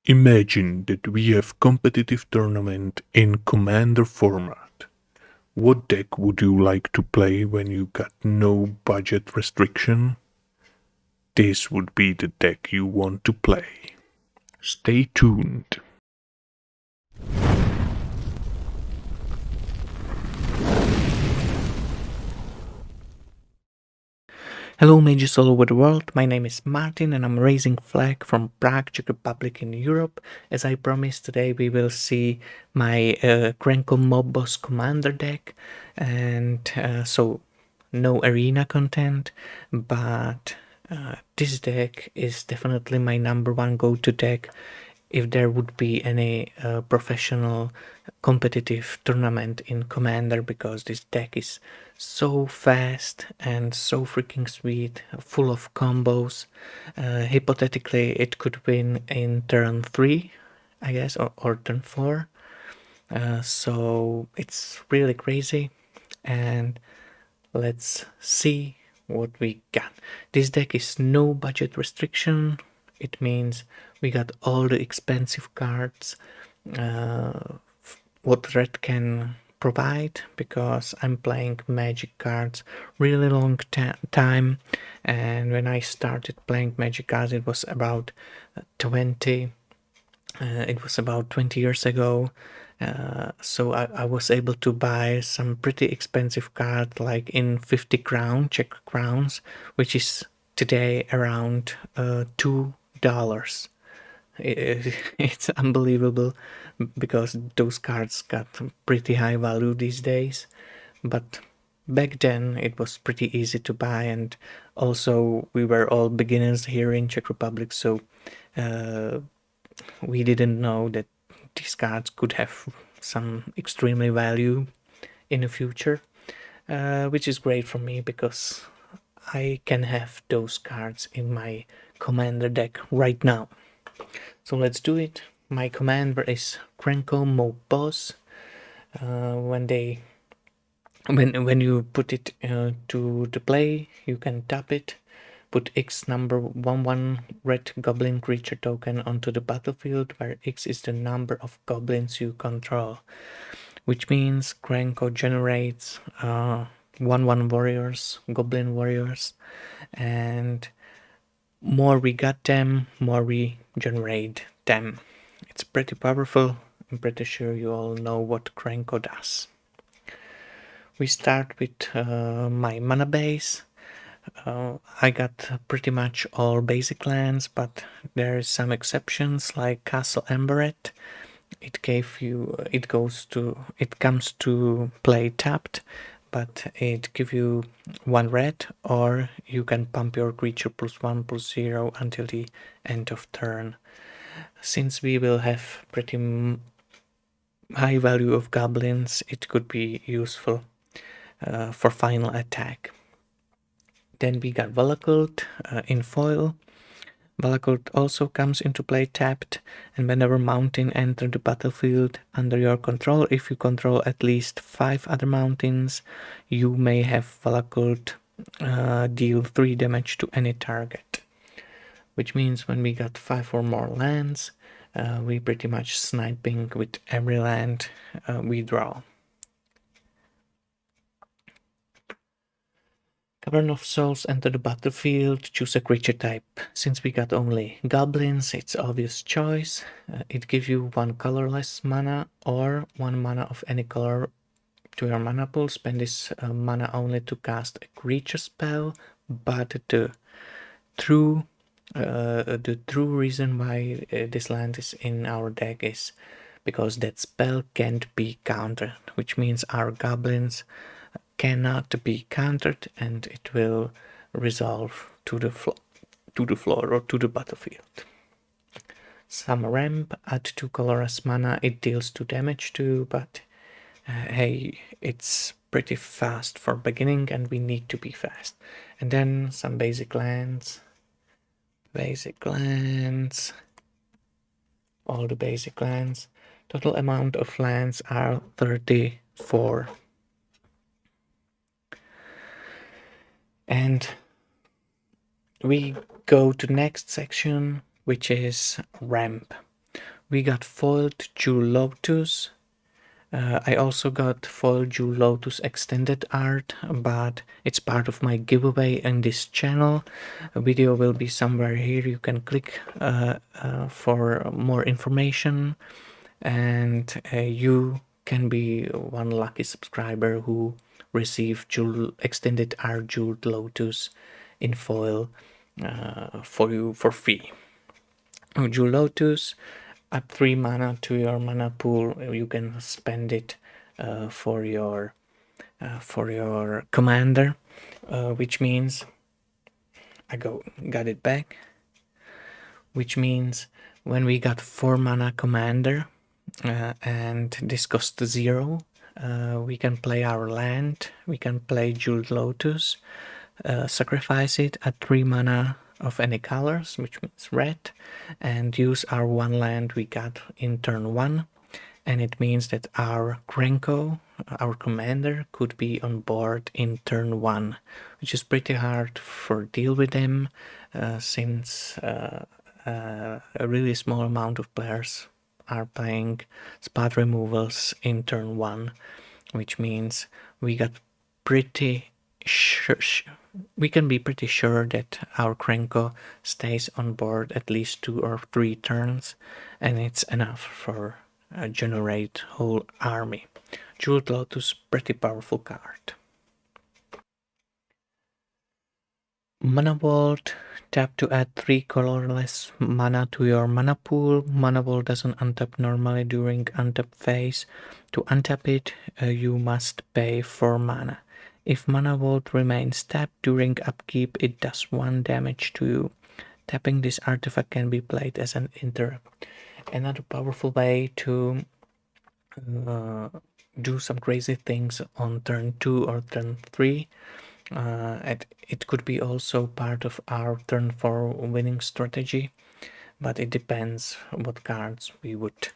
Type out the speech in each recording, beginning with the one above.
Imagine that we have competitive tournament in Commander format. What deck would you like to play when you got no budget restriction? This would be the deck you want to play. Stay tuned. Hello mages all over the world, my name is Martin and I'm raising flag from Prague, Czech Republic in Europe. As I promised, today we will see my KRENKO Mob Boss Commander deck, and so no arena content, but this deck is definitely my number one go-to deck if there would be any professional competitive tournament in Commander, because this deck is so fast and so freaking sweet, full of combos. Hypothetically, it could win in turn 3, I guess, or turn 4. So it's really crazy, and let's see what we got. This deck is no budget restriction. It means we got all the expensive cards what Red can provide, because I'm playing Magic cards really long time, and when I started playing Magic cards it was about 20 years ago. So I was able to buy some pretty expensive cards, like in 50 Czech crowns, which is today around $2. It's unbelievable, because those cards got pretty high value these days, but back then it was pretty easy to buy, and also we were all beginners here in Czech Republic, so we didn't know that these cards could have some extremely value in the future, which is great for me because I can have those cards in my commander deck right now. So let's do it. My commander is KRENKO Mob Boss. When you put it to the play, you can tap it, put X number 1/1 red goblin creature token onto the battlefield, where X is the number of goblins you control, which means KRENKO generates 1/1 warriors, goblin warriors, and more we got them, more we generate them. It's pretty powerful. I'm pretty sure you all know what KRENKO does. We start with my mana base. I got pretty much all basic lands, but there is some exceptions, like Castle Emberet. It comes to play tapped, but it gives you 1 red, or you can pump your creature +1/+0 until the end of turn. Since we will have pretty high value of goblins, it could be useful for final attack. Then we got Valakut in foil. Valakut also comes into play tapped, and whenever mountain enter the battlefield under your control, if you control at least 5 other mountains, you may have Valakut deal 3 damage to any target. Which means when we got 5 or more lands, we pretty much sniping with every land we draw. Cavern of Souls enter the battlefield, choose a creature type. Since we got only goblins, it's obvious choice. It gives you 1 colorless mana or 1 mana of any color to your mana pool. Spend this mana only to cast a creature spell, but the true reason why this land is in our deck is because that spell can't be countered, which means our goblins cannot be countered and it will resolve to the floor or to the battlefield. Some ramp, add 2 colorless mana, it deals 2 damage too, but hey, it's pretty fast for beginning and we need to be fast. And then some basic lands. All the basic lands. Total amount of lands are 34. And we go to next section, which is ramp. We got foiled Jewel Lotus. I also got foiled Jewel Lotus extended art, but it's part of my giveaway in this channel. A video will be somewhere here. You can click for more information, and you can be one lucky subscriber who receive extended art Jewel Lotus in foil for you for free. Jewel Lotus, add 3 mana to your mana pool. You can spend it for your commander, which means got it back. Which means when we got 4 mana commander and this costs 0, we can play our land. We can play Jeweled Lotus, sacrifice it at 3 mana of any colors, which means red, and use our 1 land we got in turn 1. And it means that our KRENKO, our commander, could be on board in turn 1, which is pretty hard for deal with him, since a really small amount of players are playing spot removals in turn 1, which means we got pretty sure, we can be pretty sure that our KRENKO stays on board at least 2 or 3 turns, and it's enough for generate whole army. Jeweled Lotus, pretty powerful card. Mana Vault, tap to add 3 colorless mana to your mana pool. Mana Vault doesn't untap normally during untap phase. To untap it, you must pay 4 mana. If Mana Vault remains tapped during upkeep, it does 1 damage to you. Tapping this artifact can be played as an interrupt. Another powerful way to do some crazy things on turn 2 or turn 3. It could be also part of our turn 4 winning strategy, but it depends what cards we would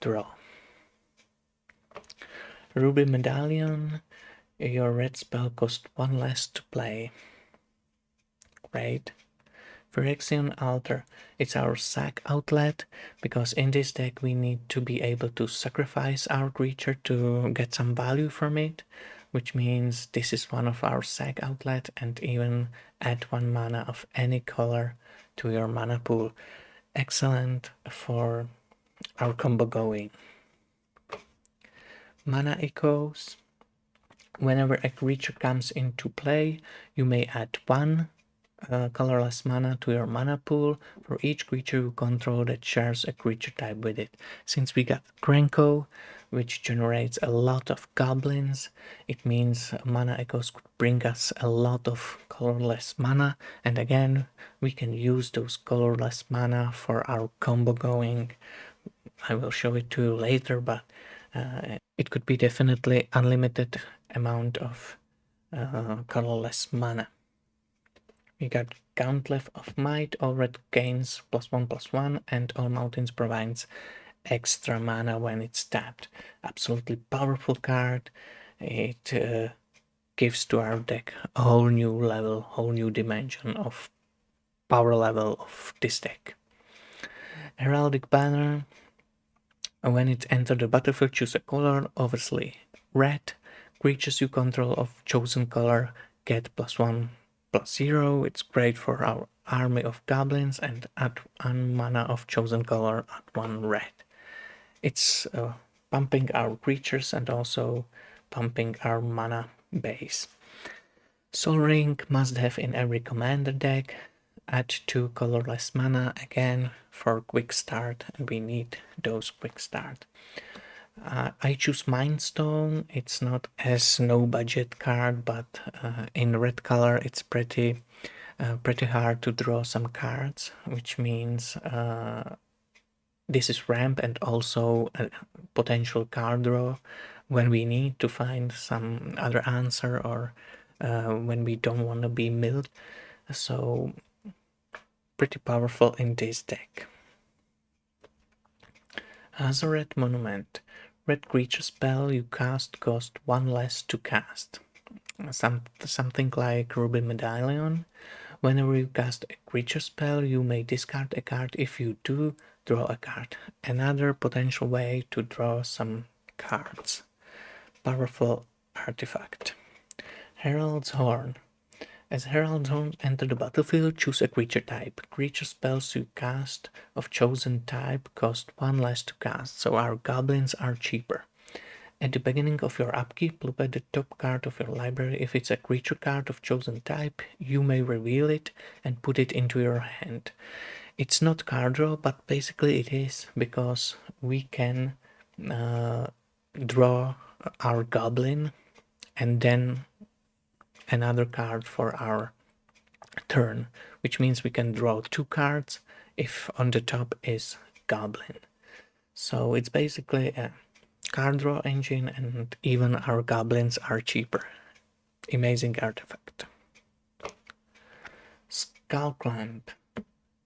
draw. Ruby Medallion, your red spell costs 1 less to play. Great. Phyrexian Altar, it's our sack outlet, because in this deck we need to be able to sacrifice our creature to get some value from it, which means this is one of our sack outlet, and even add 1 mana of any color to your mana pool. Excellent for our combo going. Mana Echoes, whenever a creature comes into play, you may add 1 colorless mana to your mana pool for each creature you control that shares a creature type with it. Since we got KRENKO, which generates a lot of goblins, it means Mana Echoes could bring us a lot of colorless mana, and again we can use those colorless mana for our combo going. I will show it to you later, but it could be definitely unlimited amount of colorless mana. We got Gauntlet of Might, all red gains +1/+1, and all mountains provides extra mana when it's tapped. Absolutely powerful card. It gives to our deck a whole new level, whole new dimension of power level of this deck. Heraldic Banner, when it enters the battlefield, choose a color, obviously red. Creatures you control of chosen color get +1/+0. It's great for our army of goblins, and add 1 mana of chosen color at 1 red. It's pumping our creatures and also pumping our mana base. Sol Ring must have in every commander deck. Add 2 colorless mana again for quick start, and we need those quick start. I choose Mind Stone. It's not as no budget card, but in red color it's pretty hard to draw some cards, which means this is ramp and also a potential card draw when we need to find some other answer, or when we don't want to be milled. So pretty powerful in this deck. Eldrazi Monument. Red creature spell you cast cost 1 less to cast. Something like Ruby Medallion, Whenever you cast a creature spell, you may discard a card. If you do, draw a card. Another potential way to draw some cards. Powerful artifact. Herald's Horn. As Herald's Horn enter the battlefield, choose a creature type. Creature spells you cast of chosen type cost 1 less to cast, so our goblins are cheaper. At the beginning of your upkeep, look at the top card of your library. If it's a creature card of chosen type, you may reveal it and put it into your hand. It's not card draw, but basically it is, because we can draw our goblin and then another card for our turn, which means we can draw 2 cards if on the top is goblin. So it's basically a card draw engine, and even our goblins are cheaper. Amazing artifact. Skull Clamp.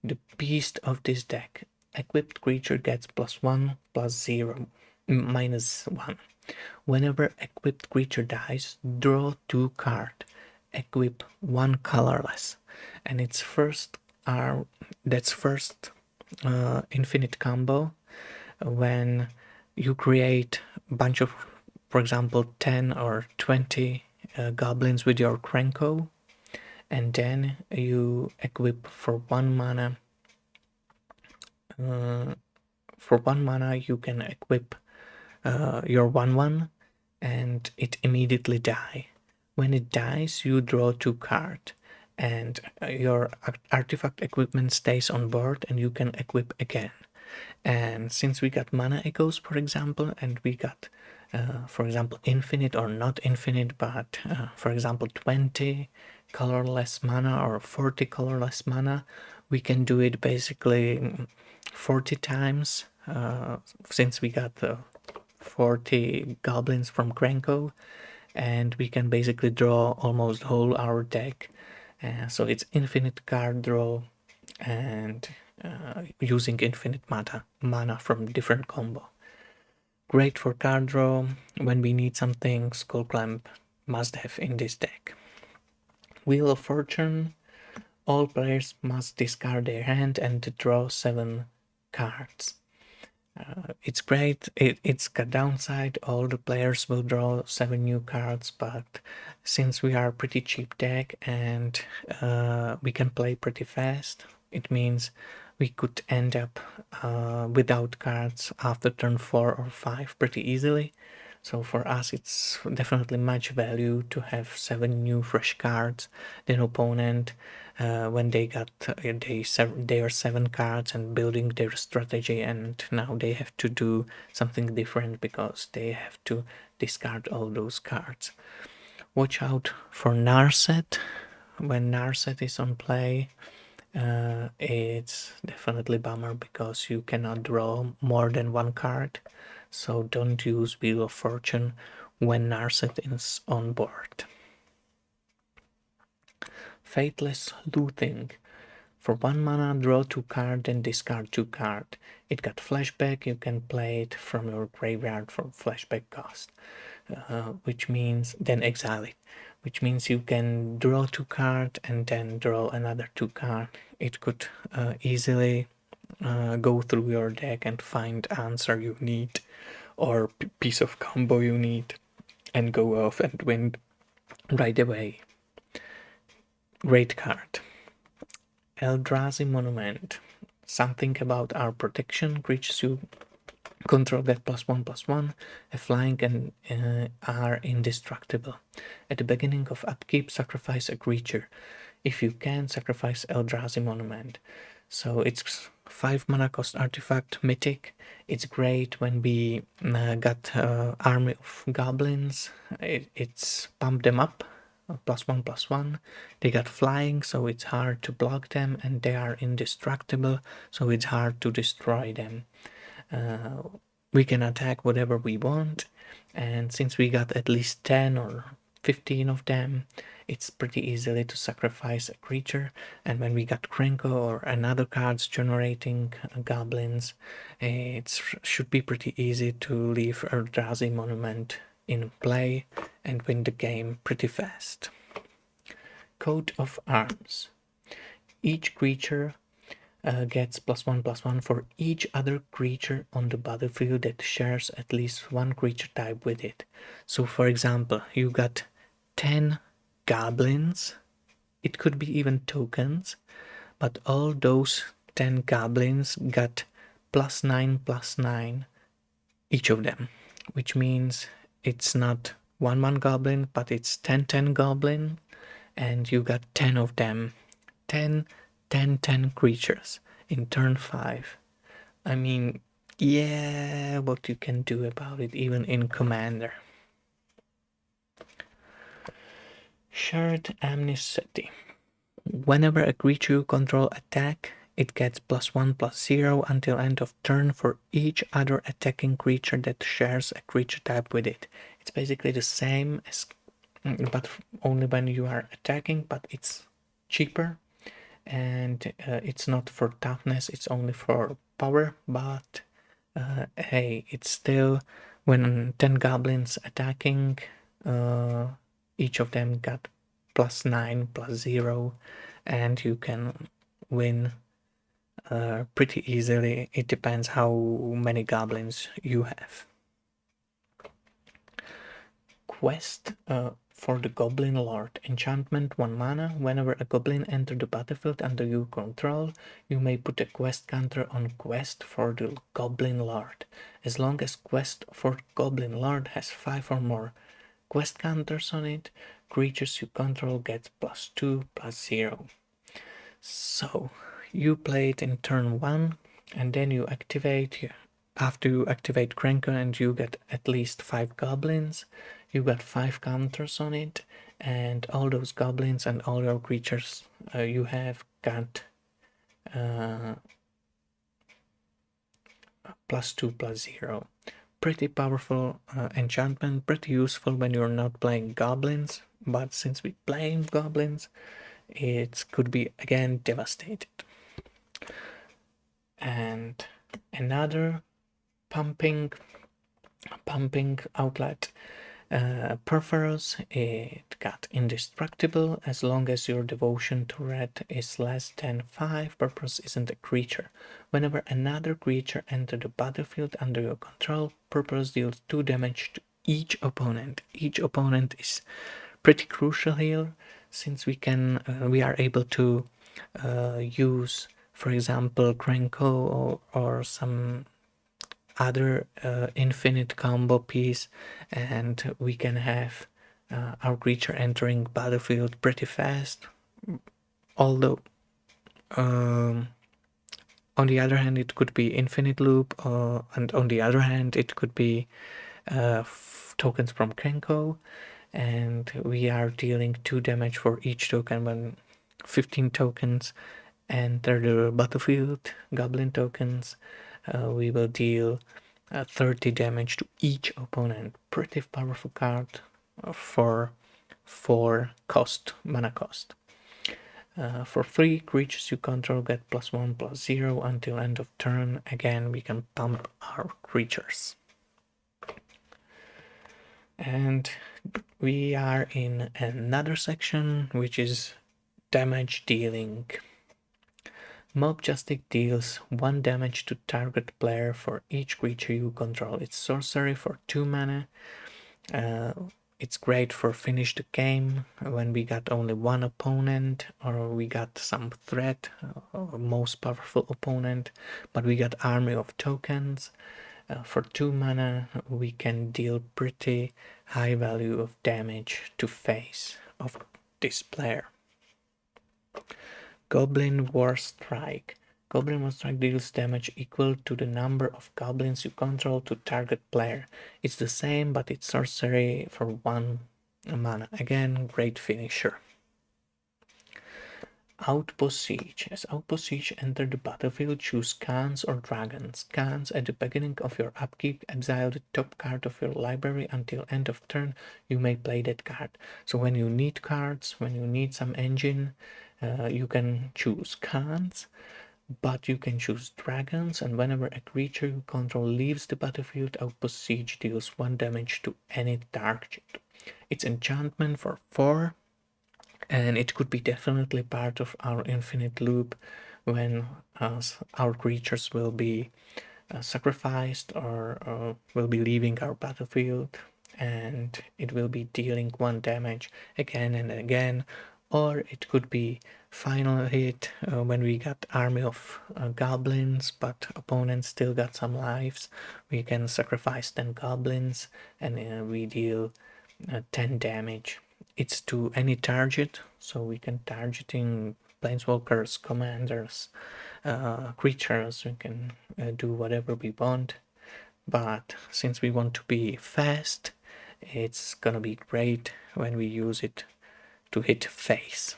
The beast of this deck. Equipped creature gets +1, +0, -1. Whenever equipped creature dies, draw 2 cards. Equip 1 colorless. And it's first infinite combo when you create a bunch of, for example, 10 or 20 goblins with your KRENKO, and then you equip for 1 mana. For 1 mana, you can equip your 1/1, and it immediately die. When it dies, you draw 2 cards, and your artifact equipment stays on board, and you can equip again. And since we got mana echoes, for example, and we got, for example, infinite or not infinite, but for example, 20 colorless mana or 40 colorless mana, we can do it basically 40 times, since we got the 40 goblins from KRENKO, and we can basically draw almost whole our deck. So it's infinite card draw and using infinite mana from different combo. Great for card draw when we need something. Skull Clamp must have in this deck. Wheel of Fortune. All players must discard their hand and draw 7 cards. It's great. It's got downside. All the players will draw 7 new cards, but since we are a pretty cheap deck and we can play pretty fast, it means we could end up without cards after turn 4 or 5 pretty easily. So for us, it's definitely much value to have 7 new fresh cards than opponent when they got their 7 cards and building their strategy, and now they have to do something different because they have to discard all those cards. Watch out for Narset. When Narset is on play, it's definitely bummer because you cannot draw more than 1 card. So don't use Wheel of Fortune when Narset is on board. Fateless Looting. For 1 mana, draw 2 cards and discard 2 cards. It got flashback. You can play it from your graveyard for flashback cost, which means then exile it, which means you can draw 2 cards and then draw another 2 cards. It could easily go through your deck and find answer you need or piece of combo you need and go off and win right away. Great card. Eldrazi Monument. Something about our protection. Creatures you control get +1/+1, a flying, and are indestructible. At the beginning of upkeep, sacrifice a creature. If you can, sacrifice Eldrazi Monument. So it's 5 mana cost artifact, mythic. It's great when we got army of goblins. It's pump them up, +1/+1. They got flying, so it's hard to block them, and they are indestructible, so it's hard to destroy them. We can attack whatever we want, and since we got at least 10 or 15 of them, it's pretty easily to sacrifice a creature. And when we got KRENKO or another cards generating goblins, it should be pretty easy to leave Eldrazi Monument in play and win the game pretty fast. Coat of Arms. Each creature gets +1/+1 for each other creature on the battlefield that shares at least one creature type with it. So for example, you got 10 goblins, it could be even tokens, but all those 10 goblins got +9/+9 each of them, which means it's not 1/1 goblin, but it's 10/10 goblin, and you got 10 of them. 10/10/10 creatures in turn 5. I mean, yeah, what you can do about it even in Commander. Shared Amnesty. Whenever a creature you control attack, it gets +1/+0 until end of turn for each other attacking creature that shares a creature type with it. It's basically the same as, but only when you are attacking, but it's cheaper, and it's not for toughness, it's only for power, but hey, it's still, when 10 goblins attacking, each of them got +9/+0, and you can win pretty easily. It depends how many goblins you have. Quest for the Goblin Lord. Enchantment, 1 mana. Whenever a goblin enters the battlefield under your control, you may put a quest counter on Quest for the Goblin Lord. As long as Quest for Goblin Lord has 5 or more quest counters on it, creatures you control get +2/+0. So you play it in turn 1, and then you activate. After you activate KRENKO and you get at least 5 goblins, you got 5 counters on it, and all those goblins and all your creatures you have got +2/+0. Pretty powerful enchantment, pretty useful when you're not playing goblins, but since we play goblins, it could be again devastated. And another pumping outlet, Perforos. It got indestructible as long as your devotion to red is less than 5. Purpose isn't a creature. Whenever another creature enters the battlefield under your control, Purpose deals 2 damage to each opponent. Each opponent is pretty crucial here, since we are able to use, for example, KRENKO or some other infinite combo piece, and we can have our creature entering battlefield pretty fast. Although on the other hand, it could be infinite loop, and on the other hand, it could be tokens from KRENKO, and we are dealing 2 damage for each token when 15 tokens enter the battlefield, goblin tokens. We will deal 30 damage to each opponent. Pretty powerful card for 4 mana cost. For 3 creatures you control get +1/+0 until end of turn. Again, we can pump our creatures. And we are in another section, which is damage dealing. Mob Justice deals 1 damage to target player for each creature you control. It's sorcery for 2 mana. It's great for finish the game when we got only 1 opponent, or we got some threat or most powerful opponent, but we got army of tokens. For 2 mana, we can deal pretty high value of damage to face of this player. Goblin Warstrike. Goblin Warstrike deals damage equal to the number of goblins you control to target player. It's the same, but it's sorcery for 1 mana. Again, great finisher. Outpost Siege. As Outpost Siege enter the battlefield, choose Khans or Dragons. Khans, at the beginning of your upkeep, exile the top card of your library until end of turn. You may play that card. So when you need cards, when you need some engine, you can choose Khans, but you can choose Dragons, and whenever a creature you control leaves the battlefield, Outpost Siege deals 1 damage to any target. It's enchantment for 4. and it could be definitely part of our infinite loop when our creatures will be sacrificed or will be leaving our battlefield, and it will be dealing 1 damage again and again. Or it could be final hit when we got army of goblins but opponents still got some lives. We can sacrifice 10 goblins and we deal 10 damage. It's to any target, so we can targeting planeswalkers, commanders, creatures. We can do whatever we want, but since we want to be fast, it's gonna be great when we use it to hit face.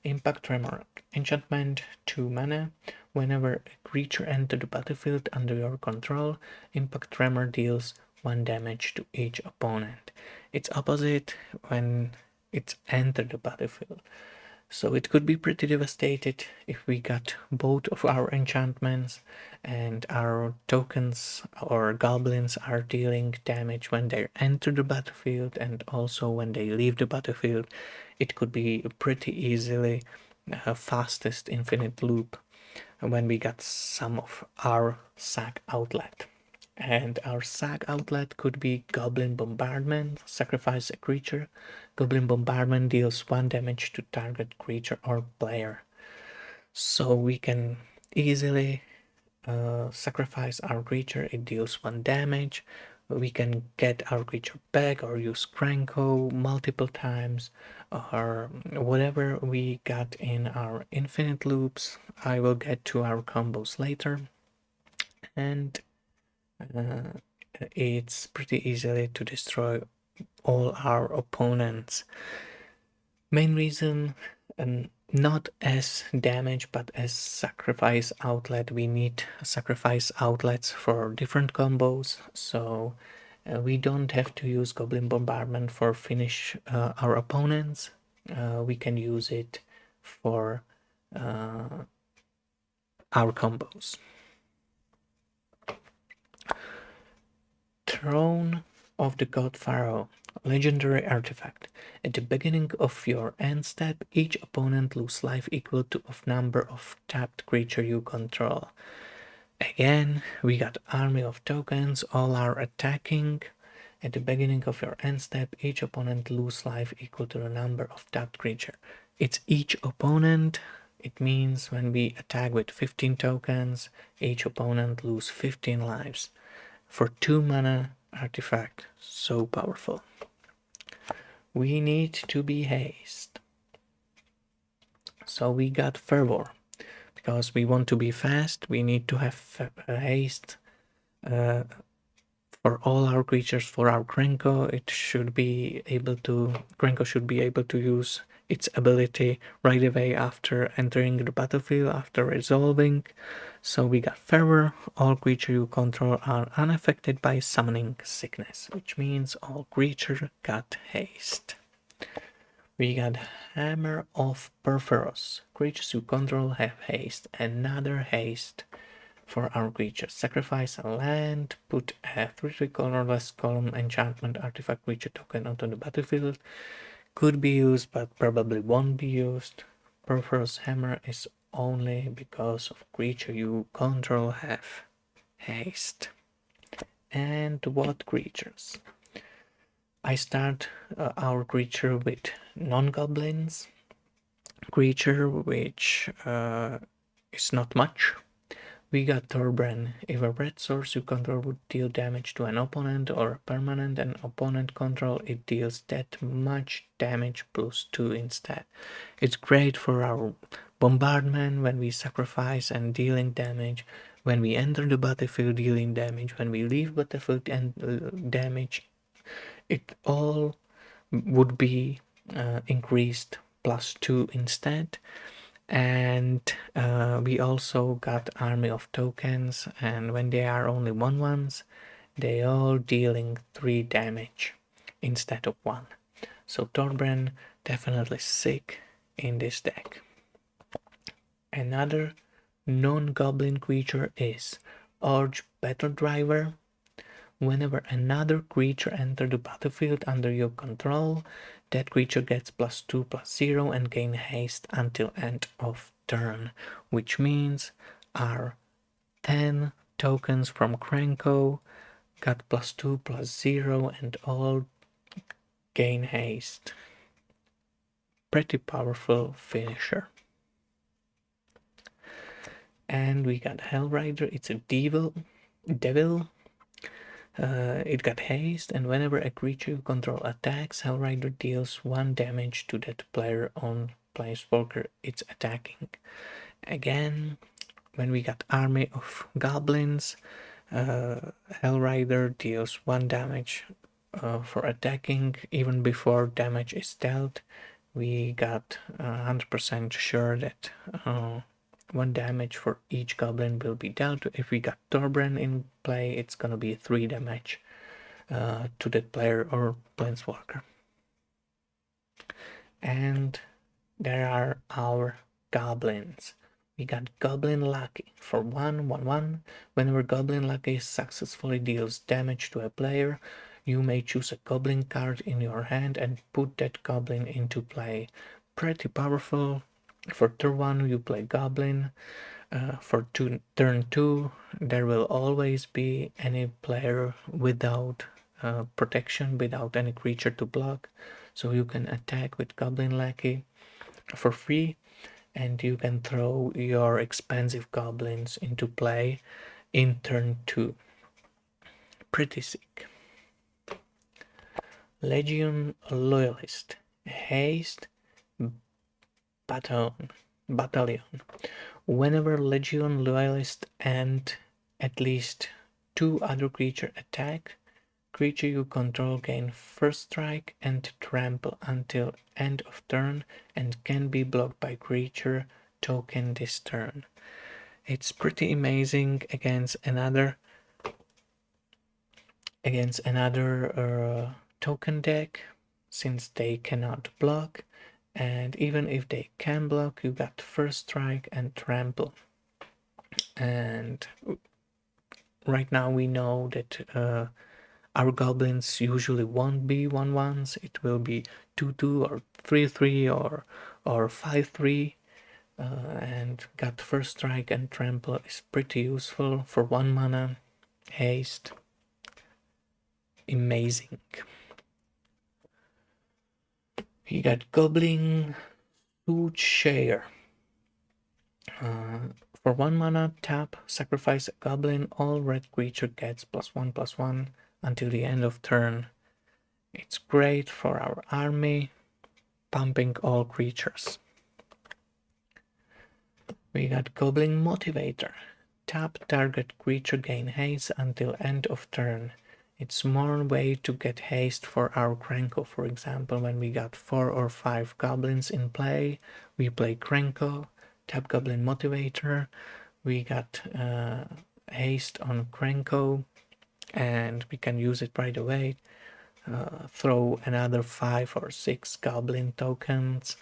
Impact Tremor. Enchantment, 2 mana. Whenever a creature enters the battlefield under your control, Impact Tremor deals 1 damage to each opponent. It's opposite when it's entered the battlefield. So it could be pretty devastated if we got both of our enchantments and our tokens or goblins are dealing damage when they enter the battlefield and also when they leave the battlefield. It could be pretty easily fastest infinite loop when we got some of our sack outlet. And our sack outlet could be Goblin Bombardment, sacrifice a creature. Goblin Bombardment deals 1 damage to target creature or player. So we can easily sacrifice our creature, it deals 1 damage. We can get our creature back or use KRENKO multiple times or whatever we got in our infinite loops. I will get to our combos later. And it's pretty easily to destroy all our opponents. Main reason, not as damage but as sacrifice outlet. We need sacrifice outlets for different combos, so we don't have to use Goblin Bombardment for finish our opponents. We can use it for our combos. Throne of the God Pharaoh. Legendary artifact. At the beginning of your end step, each opponent loses life equal to of number of tapped creature you control. Again, we got army of tokens, all are attacking. At the beginning of your end step, each opponent loses life equal to the number of tapped creature. It's each opponent. It means when we attack with 15 tokens, each opponent loses 15 lives. For 2 mana artifact, so powerful. We need to be haste. So we got Fervor. Because we want to be fast, we need to have haste for all our creatures. For our KRENKO, KRENKO should be able to use its ability right away after entering the battlefield, after resolving. So we got Fervor. All creatures you control are unaffected by summoning sickness, which means all creatures got haste. We got Hammer of Perforos. Creatures you control have haste. Another haste for our creatures. Sacrifice a land, put a 3/3 colorless column enchantment artifact creature token onto the battlefield. Could be used, but probably won't be used. Perforos Hammer is only because of creature you control have haste. And what creatures? I start our creature with non-goblins. Creature which is not much. We got Thorbrand. If a red source you control would deal damage to an opponent or a permanent and opponent control, it deals that much damage +2 instead. It's great for our bombardment when we sacrifice and dealing damage, when we enter the battlefield dealing damage, when we leave battlefield and damage. It all would be increased +2 instead. And we also got army of tokens, and when they are only 1/1s, they all dealing 3 damage instead of 1. So Thorbrand definitely sick in this deck. Another non-goblin creature is Urge Battle Driver. Whenever another creature enters the battlefield under your control, that creature gets +2/+0 and gain haste until end of turn, which means our 10 tokens from KRENKO got +2/+0 and all gain haste. Pretty powerful finisher. And we got Hellrider. It's a devil. It got haste, and whenever a creature you control attacks, Hellrider deals 1 damage to that player on Planeswalker it's attacking. Again, when we got Army of Goblins, Hellrider deals 1 damage for attacking even before damage is dealt. We got 100% sure that 1 damage for each goblin will be dealt. If we got Torbran in play, it's gonna be 3 damage to that player or Planeswalker. And there are our goblins. We got Goblin Lucky. For 1/1/1, whenever Goblin Lucky successfully deals damage to a player, you may choose a goblin card in your hand and put that goblin into play. Pretty powerful. For turn 1, you play goblin. For turn 2, there will always be any player without protection, without any creature to block. So you can attack with Goblin Lackey for free, and you can throw your expensive goblins into play in turn 2. Pretty sick. Legion Loyalist. Haste Battalion. Whenever Legion Loyalist and at least 2 other creatures attack, creature you control gain first strike and trample until end of turn and can be blocked by creature token this turn. It's pretty amazing against another token deck, since they cannot block, and even if they can block, you got first strike and trample. And right now we know that our goblins usually won't be 1/1s. It will be 2/2 or 3/3 or 5/3. And got first strike and trample is pretty useful for 1 mana. Haste. Amazing. You got Goblin Bushwhacker. For 1 mana, tap, sacrifice a goblin. All red creature gets +1/+1 until the end of turn. It's great for our army, pumping all creatures. We got Goblin Motivator. Tap, target creature gain haste until end of turn. It's more way to get haste for our KRENKO. For example, when we got 4 or 5 goblins in play, we play KRENKO, tap Goblin Motivator, we got haste on KRENKO, and we can use it right away. Throw another 5 or 6 goblin tokens.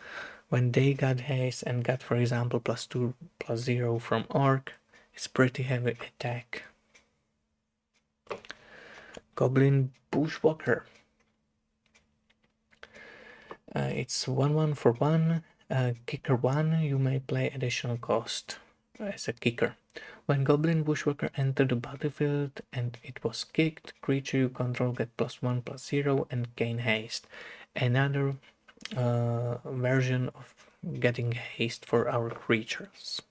When they got haste and got, for example, +2/+0 from Orc, it's pretty heavy attack. Goblin Bushwhacker. It's 1/1 for 1. Kicker 1, you may play additional cost as a kicker. When Goblin Bushwhacker entered the battlefield and it was kicked, creature you control get +1/+0 and gain haste. Another version of getting haste for our creatures.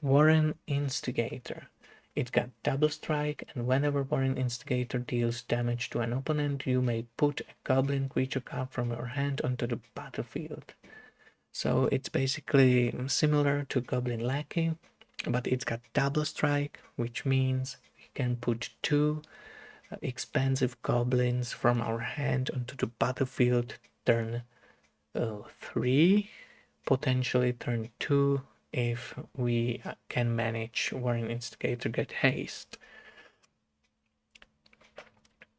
Warren Instigator. It got double strike, and whenever Warren Instigator deals damage to an opponent, you may put a goblin creature card from your hand onto the battlefield. So it's basically similar to Goblin Lackey, but it's got double strike, which means we can put 2 expensive goblins from our hand onto the battlefield turn 3, potentially turn 2, if we can manage Warren Instigator get haste.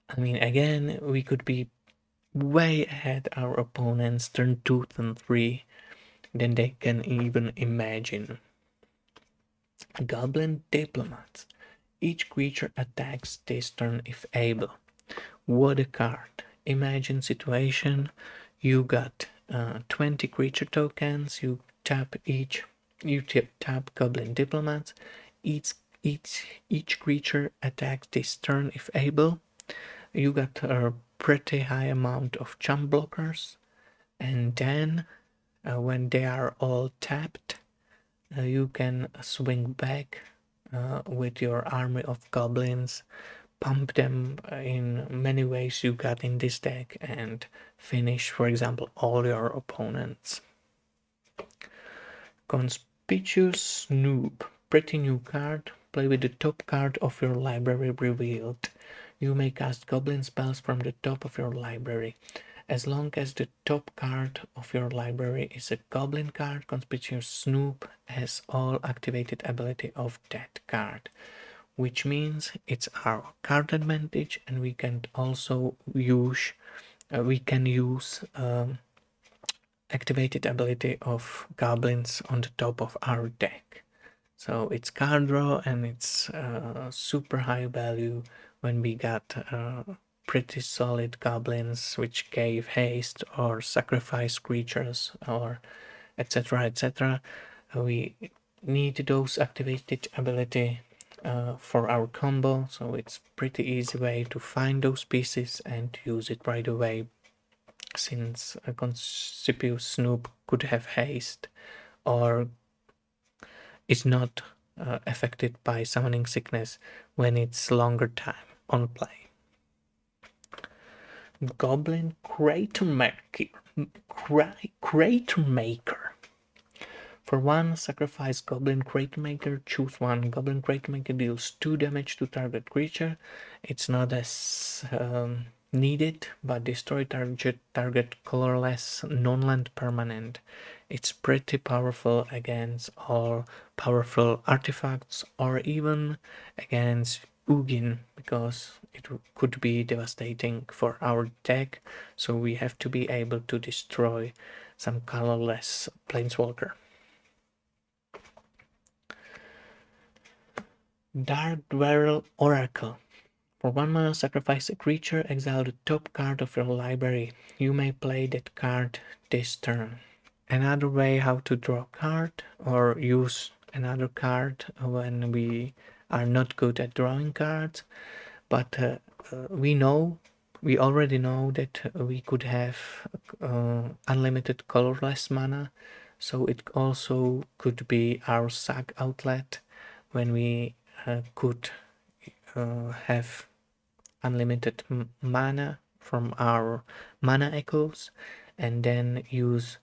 I mean, again, we could be way ahead our opponents turn 2 and 3 than they can even imagine. Goblin Diplomat. Each creature attacks this turn if able. What a card. Imagine situation, you got 20 creature tokens, you tap Goblin Diplomats. Each creature attacks this turn if able. You got a pretty high amount of jump blockers, and then when they are all tapped, you can swing back with your army of goblins, pump them in many ways you got in this deck, and finish, for example, all your opponents. Conspicuous Snoop. Pretty new card. Play with the top card of your library revealed. You may cast goblin spells from the top of your library. As long as the top card of your library is a goblin card, Conspicuous Snoop has all activated ability of that card, which means it's our card advantage, and we can also use activated ability of goblins on the top of our deck. So it's card draw, and it's super high value when we got pretty solid goblins which gave haste or sacrifice creatures or etc. etc. We need those activated ability for our combo, so it's pretty easy way to find those pieces and use it right away, since a Conspicuous Snoop could have haste or is not affected by summoning sickness when it's longer time on play. Goblin Crater Maker. For 1, sacrifice Goblin Crater Maker, choose 1. Goblin Crater Maker deals 2 damage to target creature. It's not as needed, but destroy target colorless non-land permanent. It's pretty powerful against all powerful artifacts, or even against Ugin, because it could be devastating for our deck, so we have to be able to destroy some colorless planeswalker. Dark Dweller Oracle. For 1 mana, sacrifice a creature, exile the top card of your library. You may play that card this turn. Another way how to draw a card or use another card when we are not good at drawing cards, but we already know that we could have unlimited colorless mana, so it also could be our sack outlet when we could have unlimited mana from our mana echoes, and then use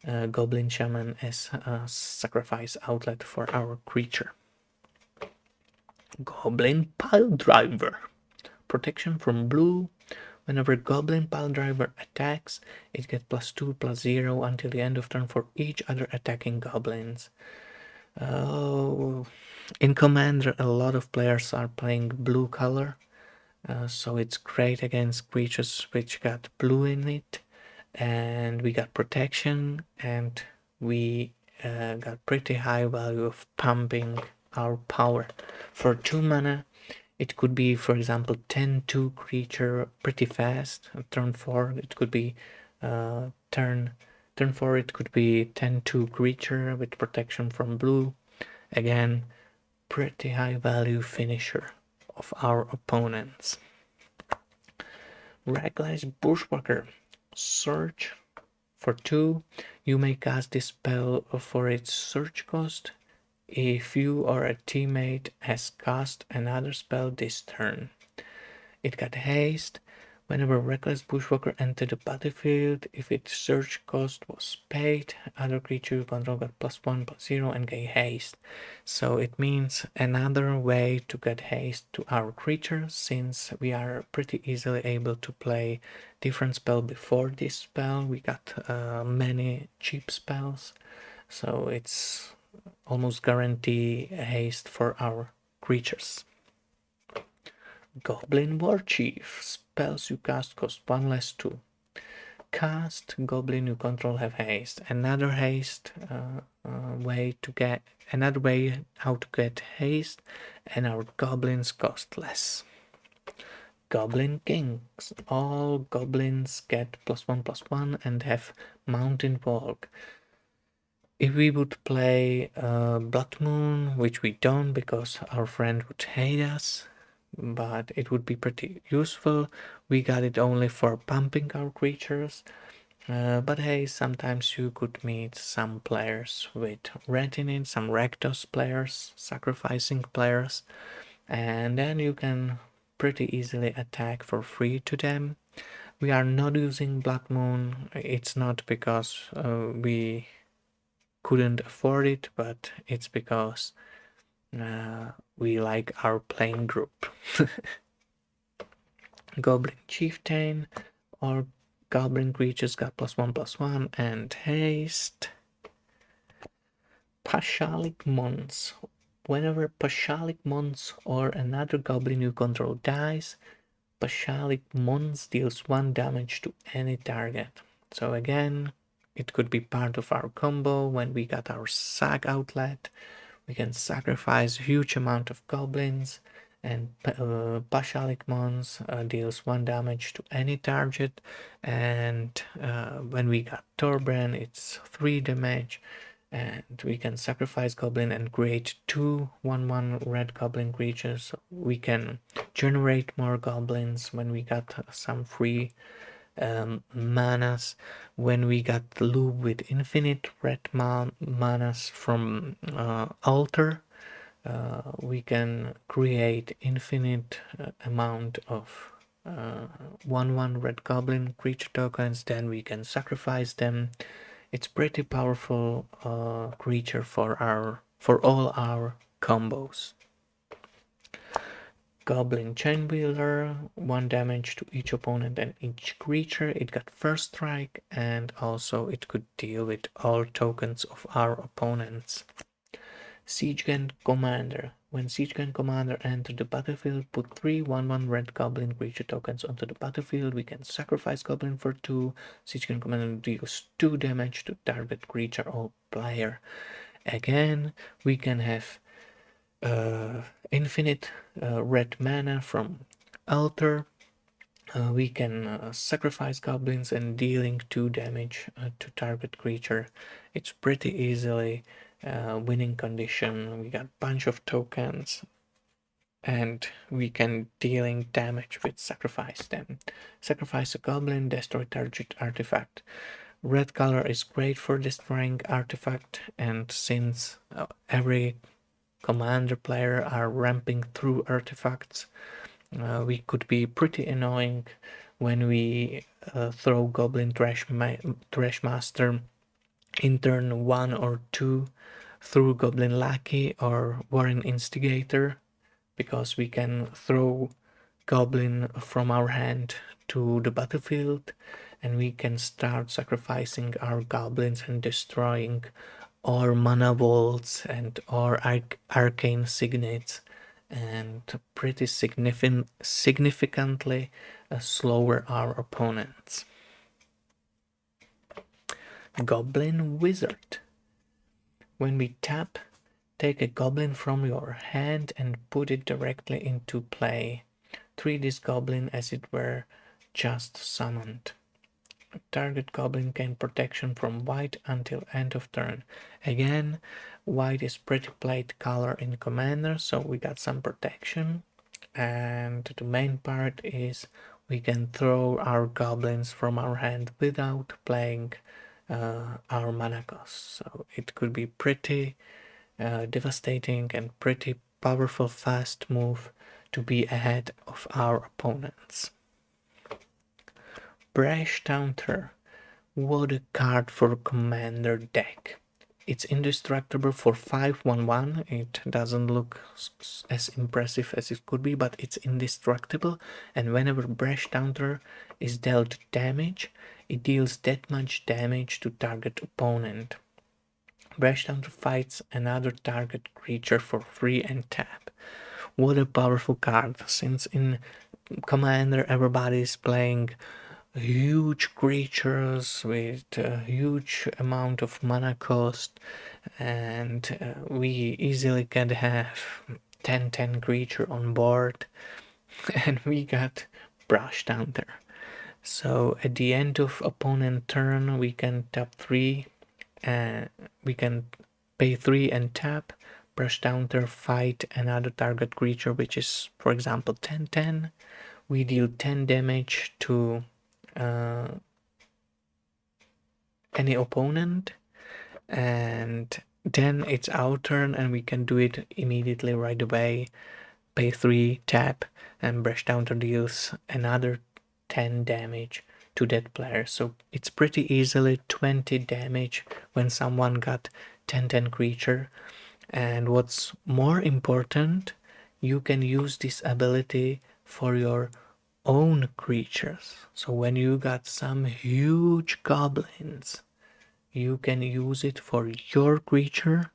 Goblin Shaman as a sacrifice outlet for our creature. Goblin Piledriver. Protection from blue. Whenever Goblin Piledriver attacks, it gets +2/+0 until the end of turn for each other attacking goblins. In Commander, a lot of players are playing blue color, so it's great against creatures which got blue in it, and we got protection, and we got pretty high value of pumping our power. For 2 mana, it could be, for example, 10/2 creature pretty fast. Turn 4, it could be turn 4, it could be 10/2 creature with protection from blue. Again, pretty high value finisher of our opponents. Reckless Bushwhacker. Search. For 2, you may cast this spell for its search cost if you or a teammate has cast another spell this turn. It got haste. Whenever Reckless Bushwhacker entered the battlefield, if its search cost was paid, other creature you control got +1/+0 and get haste. So it means another way to get haste to our creature, since we are pretty easily able to play different spell before this spell. We got many cheap spells, so it's almost guarantee haste for our creatures. Goblin Warchief. Spells you cast cost 1 less 2. Cast Goblin you control have haste. Another way how to get haste and our goblins cost less. Goblin Kings. All goblins get +1/+1 and have Mountain Walk. If we would play Blood Moon, which we don't because our friend would hate us, but it would be pretty useful. We got it only for pumping our creatures. But hey, sometimes you could meet some players with red in it, some Rakdos players, sacrificing players, and then you can pretty easily attack for free to them. We are not using Blood Moon. It's not because we couldn't afford it, but it's because we like our playing group. Goblin Chieftain or Goblin creatures got +1/+1 and haste. Pashalik Mons. Whenever Pashalik Mons or another goblin you control dies, Pashalik Mons deals 1 damage to any target. So again, it could be part of our combo when we got our sack outlet. We can sacrifice a huge amount of goblins, and Pashalik Mons deals 1 damage to any target, and when we got Torbran it's 3 damage, and we can sacrifice goblin and create 2 1/1 red goblin creatures. We can generate more goblins when we got some free manas. When we got the loop with infinite red manas from altar, we can create infinite amount of 1/1 red goblin creature tokens. Then we can sacrifice them. It's pretty powerful creature for all our combos. Goblin Chainwheeler, 1 damage to each opponent and each creature. It got first strike, and also it could deal with all tokens of our opponents. Siegegun Commander. When Siegegun Commander enters the battlefield, put 3 1/1 red goblin creature tokens onto the battlefield. We can sacrifice goblin for 2. Siegegun Commander deals 2 damage to target creature or player. Again, we can have infinite red mana from altar. We can sacrifice goblins and dealing 2 damage to target creature. It's pretty easily winning condition. We got a bunch of tokens, and we can dealing damage with sacrifice them. Sacrifice a goblin, destroy target artifact. Red color is great for destroying artifact, and since every commander player are ramping through artifacts, we could be pretty annoying when we throw Goblin Trashmaster in turn 1 or 2 through Goblin Lackey or Warren Instigator, because we can throw Goblin from our hand to the battlefield, and we can start sacrificing our goblins and destroying our mana vaults and our arcane signets, and pretty significantly slower our opponents. Goblin Wizard. When we tap, take a goblin from your hand and put it directly into play. Treat this goblin as it were just summoned. Target goblin gain protection from white until end of turn. Again, white is pretty played color in Commander, so we got some protection. And the main part is we can throw our goblins from our hand without playing our mana costs. So it could be pretty devastating and pretty powerful fast move to be ahead of our opponents. Brash Taunter. What a card for Commander deck. It's indestructible for 5/1/1. It doesn't look as impressive as it could be, but it's indestructible, and whenever Brash Taunter is dealt damage, it deals that much damage to target opponent. Brash Taunter fights another target creature for free and tap. What a powerful card, since in Commander everybody is playing huge creatures with a huge amount of mana cost, and we easily can have 10/10 creature on board, and we got Brush Hunter. So at the end of opponent turn, we can tap 3, and we can pay 3 and tap, Brush Hunter, fight another target creature, which is, for example, 10/10. We deal 10 damage to any opponent, and then it's our turn, and we can do it immediately right away. Pay 3, tap, and Brush Hunter deals another 10 damage to that player. So it's pretty easily 20 damage when someone got 10/10 creature. And what's more important, you can use this ability for your own creatures. So when you got some huge goblins, you can use it for your creature.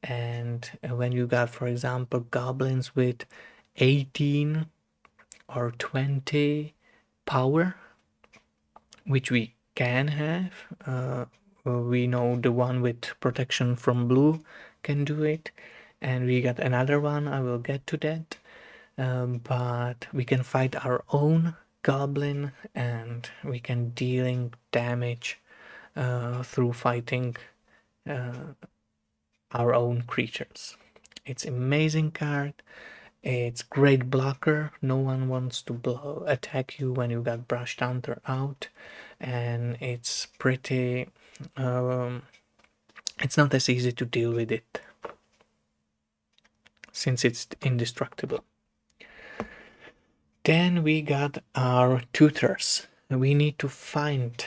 And when you got, for example, goblins with 18 or 20 power, which we can have, we know the one with protection from blue can do it, and we got another one, I will get to that, but we can fight our own goblin, and we can dealing damage through fighting our own creatures. It's amazing card. It's great blocker. No one wants to attack you when you got Brush Hunter out, and it's pretty. It's not as easy to deal with it since it's indestructible. Then we got our tutors. We need to find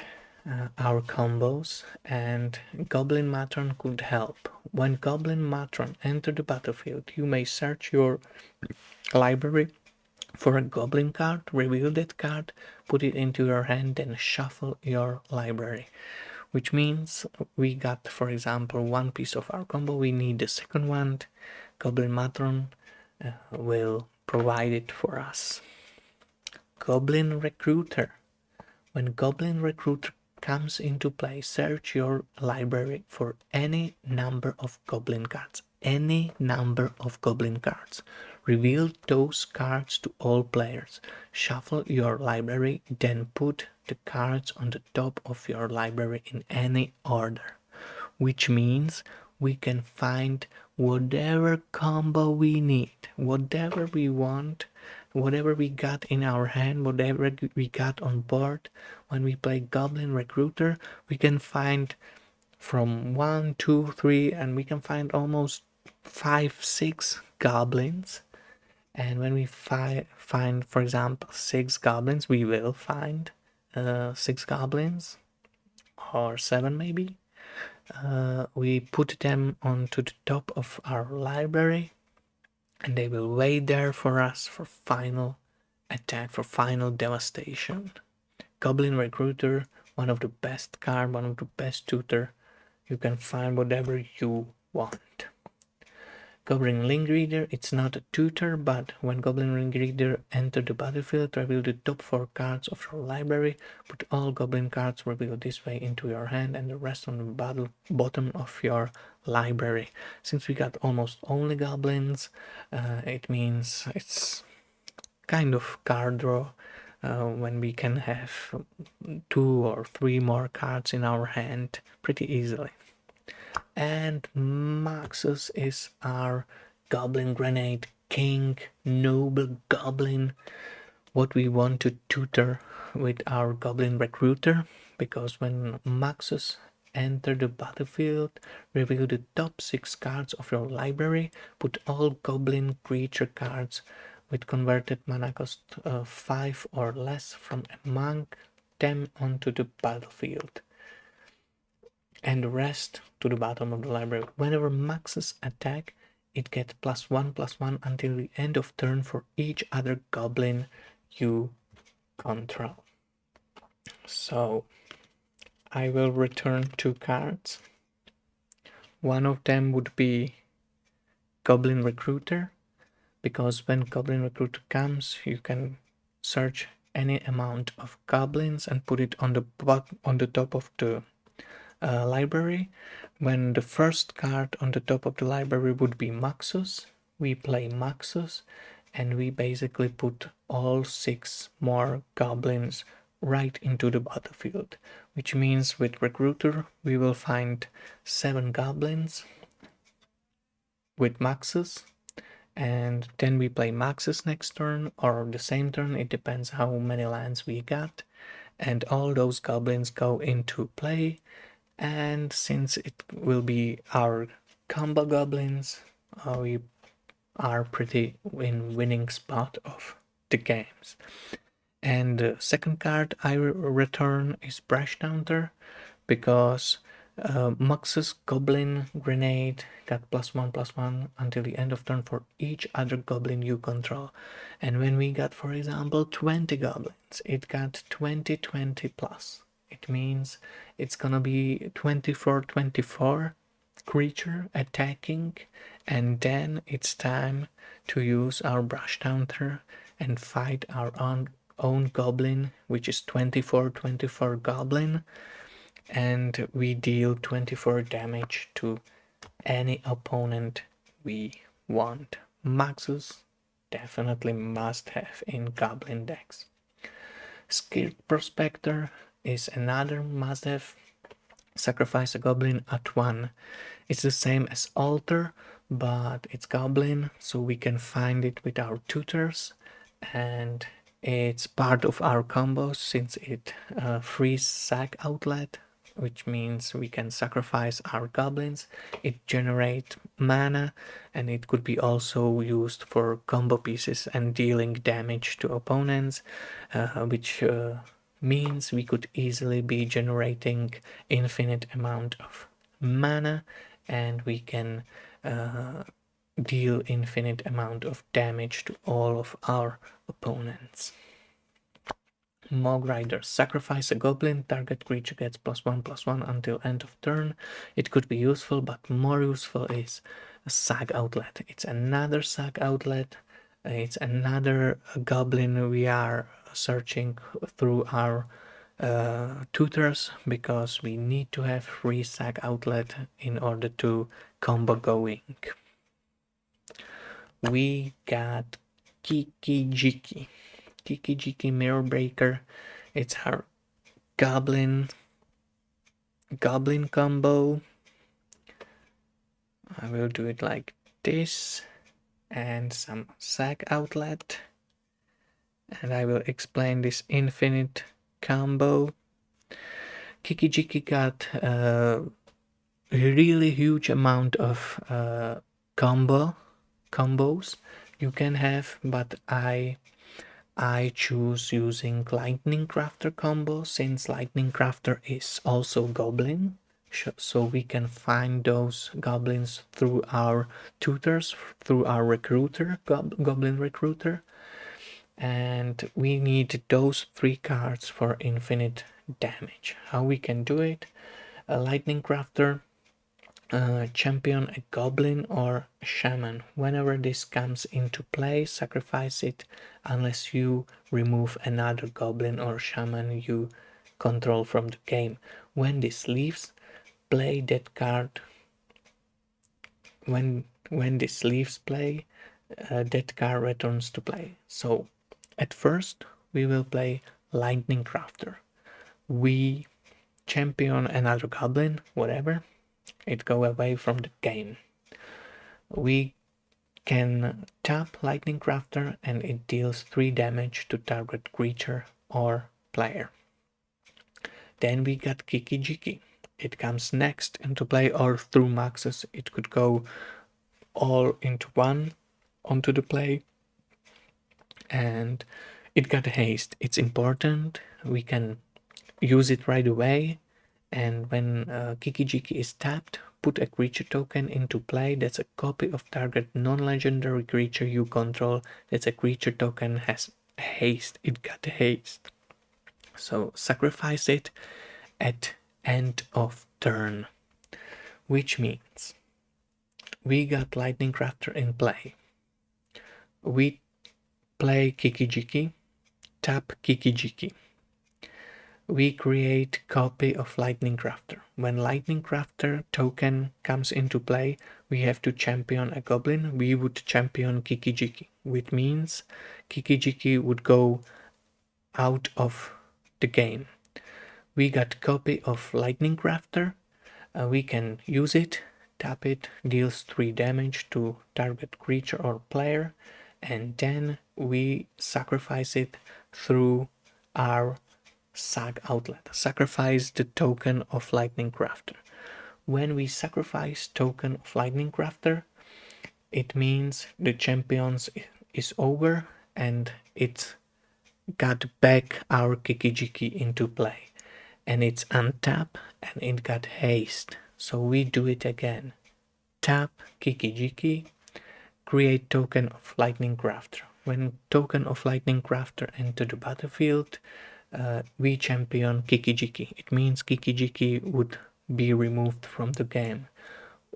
our combos, and Goblin Matron could help. When Goblin Matron enter the battlefield, you may search your library for a goblin card, reveal that card, put it into your hand, then shuffle your library. Which means we got, for example, one piece of our combo, we need the second one. Goblin Matron will provide it for us. Goblin Recruiter. When Goblin Recruiter comes into play, search your library for any number of goblin cards. Any number of goblin cards. Reveal those cards to all players. Shuffle your library, then put the cards on the top of your library in any order. Which means we can find whatever combo we need, whatever we want, whatever we got in our hand, whatever we got on board. When we play Goblin Recruiter, we can find from 1, 2, 3, and we can find almost 5, 6 goblins. And when we find, for example, 6 goblins, we will find 6 goblins, or 7 maybe. We put them onto the top of our library, and they will wait there for us for final attack, for final devastation. Goblin Recruiter, one of the best card, one of the best tutor. You can find whatever you want. Goblin Ringleader, it's not a tutor, but when Goblin Ringleader enter the battlefield, reveal the top 4 cards of your library, put all goblin cards revealed this way into your hand and the rest on the bottom of your library. Since we got almost only goblins, it means it's kind of card draw when we can have 2 or 3 more cards in our hand pretty easily. And Maxus is our Goblin Grenade King, noble goblin. What we want to tutor with our Goblin Recruiter, because when Maxus enter the battlefield, reveal the top 6 cards of your library, put all goblin creature cards with converted mana cost 5 or less from among them onto the battlefield, and the rest to the bottom of the library. Whenever Maxus attack, it gets +1/+1 until the end of turn for each other goblin you control. So I will return 2 cards. One of them would be Goblin Recruiter, because when Goblin Recruiter comes, you can search any amount of goblins and put it on the top of the library. When the first card on the top of the library would be Maxus, we play Maxus, and we basically put all 6 more goblins right into the battlefield, which means with Recruiter we will find 7 goblins with Maxus, and then we play Maxus next turn or the same turn, it depends how many lands we got, and all those goblins go into play. And since it will be our combo goblins, we are pretty in winning spot of the games. And the second card I return is Brush Counter, because Muxus Goblin Grenade got +1/+1 until the end of turn for each other goblin you control. And when we got, for example, 20 goblins, it got 20/20 plus. It means it's gonna be 24/24 creature attacking, and then it's time to use our Brush Counter and fight our own goblin, which is 24/24 goblin, and we deal 24 damage to any opponent we want. Maxus definitely must have in goblin decks. Skilled Prospector is another must have. Sacrifice a goblin at 1. It's the same as Altar, but it's goblin, so we can find it with our tutors, and it's part of our combos since it frees sack outlet, which means we can sacrifice our goblins. It generates mana, and it could be also used for combo pieces and dealing damage to opponents, which means we could easily be generating infinite amount of mana, and we can deal infinite amount of damage to all of our opponents. Hellrider. Sacrifice a goblin, target creature gets +1/+1 until end of turn. It could be useful, but more useful is a sack outlet. It's another sack outlet. It's another goblin we are searching through our tutors, because we need to have free sack outlet in order to combo going. We got Kikijiki. Kikijiki Mirror Breaker. It's our goblin combo. I will do it like this, and some sack outlet, and I will explain this infinite combo. Kikijiki got a really huge amount of combos you can have, but I choose using Lightning Crafter combo, since Lightning Crafter is also goblin, so we can find those goblins through our tutors, through our recruiter, goblin recruiter, and we need those 3 cards for infinite damage. How we can do it? A Lightning Crafter, champion a goblin or a shaman. Whenever this comes into play, sacrifice it unless you remove another goblin or shaman you control from the game. When this leaves, play that card. When this leaves play, that card returns to play. So at first we will play Lightning Crafter. We champion another goblin, whatever, it go away from the game. We can tap Lightning Crafter and it deals 3 damage to target creature or player. Then we got Kikijiki. It comes next into play, or through Maxus it could go all into one onto the play, and it got haste. It's important, we can use it right away, and when Kikijiki is tapped, put a creature token into play that's a copy of target non-legendary creature you control. That's a creature token has haste. It got haste. So sacrifice it at end of turn, which means we got Lightning Crafter in play. We play Kikijiki, tap Kikijiki. We create copy of Lightning Crafter. when Lightning Crafter token comes into play, we have to champion a goblin. We would champion Kikijiki, which means Kikijiki would go out of the game. We got copy of Lightning Crafter. We can use it, tap it, deals 3 damage to target creature or player, and then we sacrifice it through our sack outlet. Sacrifice the token of Lightning Crafter. When we sacrifice token of Lightning Crafter, it means the champions is over and it got back our Kikijiki into play. And it's untap and it got haste. So we do it again. Tap Kikijiki, create token of Lightning Crafter. When token of Lightning Crafter enter the battlefield, we champion Kikijiki. It means Kikijiki would be removed from the game.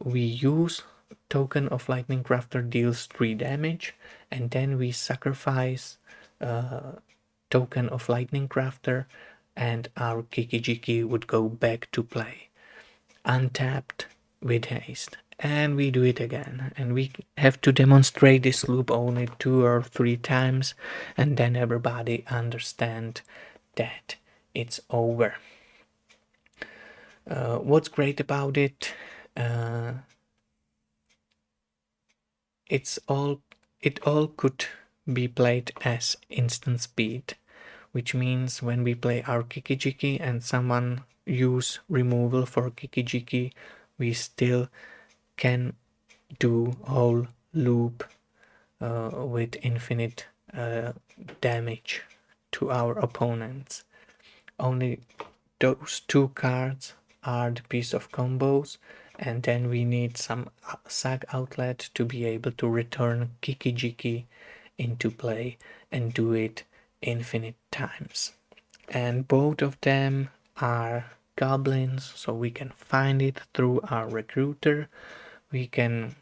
We use token of Lightning Crafter deals 3 damage, and then we sacrifice token of Lightning Crafter, and our Kikijiki would go back to play, untapped with haste. And we do it again, and we have to demonstrate this loop only 2 or 3 times, and then everybody understand that it's over. What's great about it? It all could be played as instant speed, which means when we play our Kikijiki and someone use removal for Kikijiki, we still can do whole loop with infinite damage to our opponents. Only those 2 cards are the piece of combos, and then we need some sack outlet to be able to return Kikijiki into play and do it infinite times. And both of them are goblins, so we can find it through our recruiter. We can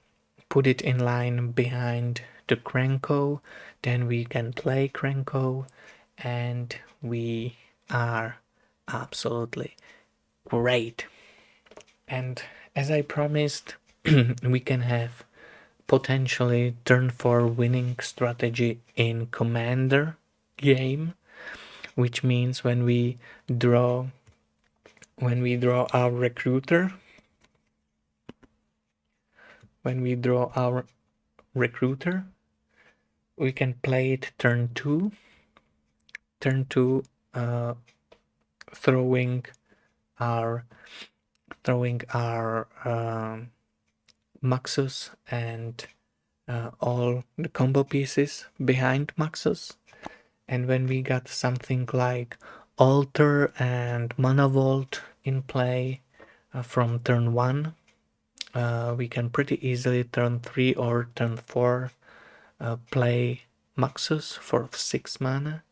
put it in line behind the KRENKO, then we can play KRENKO, and we are absolutely great. And as I promised, we can have potentially turn 4 winning strategy in Commander game, which means when we draw our recruiter, we can play it turn 2, throwing our Maxus and all the combo pieces behind Maxus. And when we got something like Alter and Mana Vault in play from turn 1, we can pretty easily turn 3 or turn 4 play Maxus for 6 mana,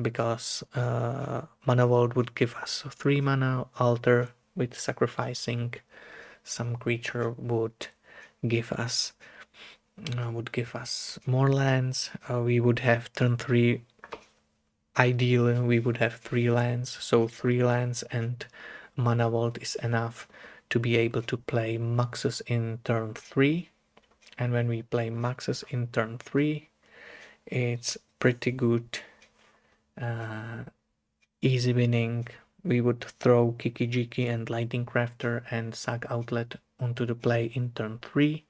because Mana Vault would give us 3 mana, Alter with sacrificing some creature would give us more lands. We would have turn 3, ideally we would have 3 lands, so 3 lands and Mana Vault is enough to be able to play Maxus in turn 3. And when we play Maxus in turn 3, it's pretty good, easy winning. We would throw Kikijiki and Lightning Crafter and Sack Outlet onto the play in turn 3,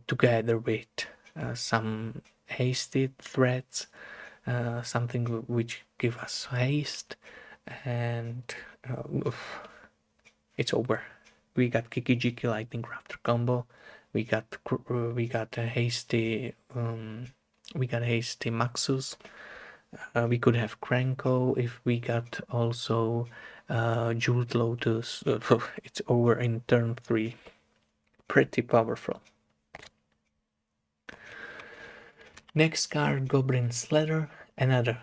together with some hasted threats, something which give us haste, and it's over. We got Kikijiki Lightning Crafter combo. We got a hasty Maxus. We could have KRENKO if we got also Jeweled Lotus. It's over in turn 3. Pretty powerful. Next card, Goblin Slayer, another